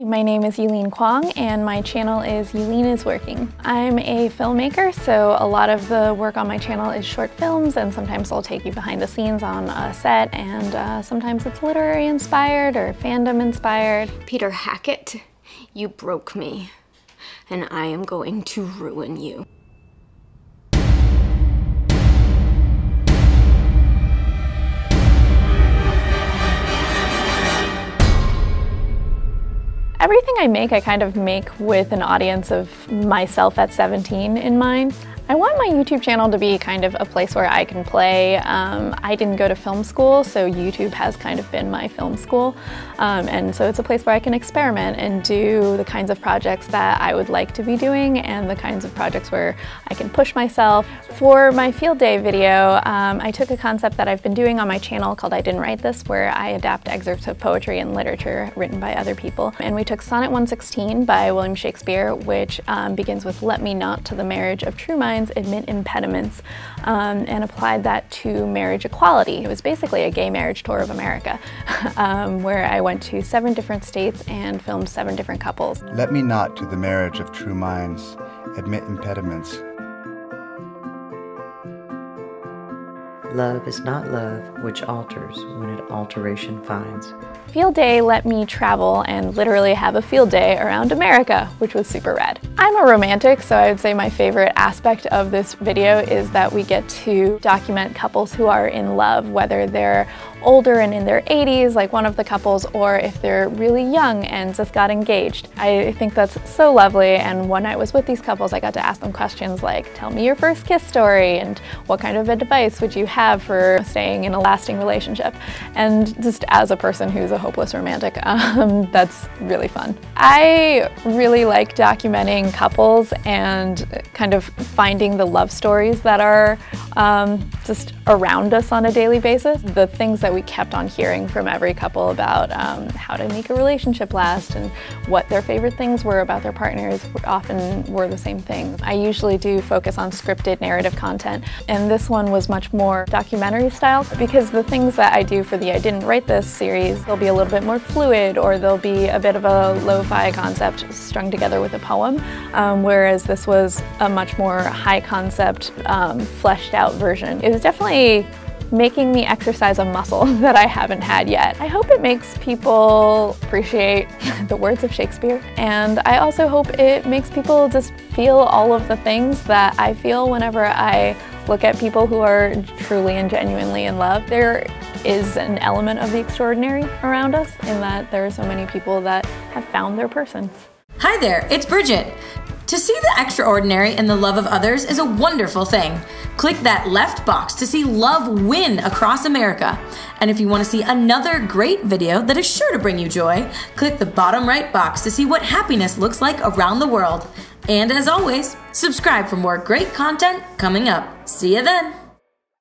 My name is Yulene Kwong and my channel is Yulene is Working. I'm a filmmaker, so a lot of the work on my channel is short films, and sometimes I'll take you behind the scenes on a set, and sometimes it's literary inspired or fandom inspired. Peter Hackett, you broke me, and I am going to ruin you. Everything I kind of make with an audience of myself at 17 in mind. I want my YouTube channel to be kind of a place where I can play. I didn't go to film school, so YouTube has kind of been my film school. And so it's a place where I can experiment and do the kinds of projects that I would like to be doing and the kinds of projects where I can push myself. For my field day video, I took a concept that I've been doing on my channel called I Didn't Write This, where I adapt excerpts of poetry and literature written by other people. And we took Sonnet 116 by William Shakespeare, which begins with "Let me not to the marriage of true minds admit impediments," and applied that to marriage equality. It was basically a gay marriage tour of America, where I went to 7 different states and filmed 7 different couples. Let me not to the marriage of true minds admit impediments. Love is not love which alters when it alteration finds. Field day let me travel and literally have a field day around America, which was super rad. I'm a romantic, so I would say my favorite aspect of this video is that we get to document couples who are in love, whether they're older and in their 80s, like one of the couples, or if they're really young and just got engaged. I think that's so lovely, and when I was with these couples, I got to ask them questions like, tell me your first kiss story, and what kind of advice would you have for staying in a lasting relationship? And just as a person who's a hopeless romantic, that's really fun. I really like documenting couples and kind of finding the love stories that are just around us on a daily basis. The things that we kept on hearing from every couple about how to make a relationship last and what their favorite things were about their partners often were the same thing. I usually do focus on scripted narrative content, and this one was much more documentary style, because the things that I do for the I Didn't Write This series, they'll be a little bit more fluid, or they'll be a bit of a lo-fi concept strung together with a poem, whereas this was a much more high concept, fleshed out version. It was definitely making me exercise a muscle that I haven't had yet. I hope it makes people appreciate the words of Shakespeare, and I also hope it makes people just feel all of the things that I feel whenever I look at people who are truly and genuinely in love. There is an element of the extraordinary around us in that there are so many people that have found their person. Hi there, it's Bridget. To see the extraordinary in the love of others is a wonderful thing. Click that left box to see love win across America. And if you want to see another great video that is sure to bring you joy, click the bottom right box to see what happiness looks like around the world. And as always, subscribe for more great content coming up. See you then.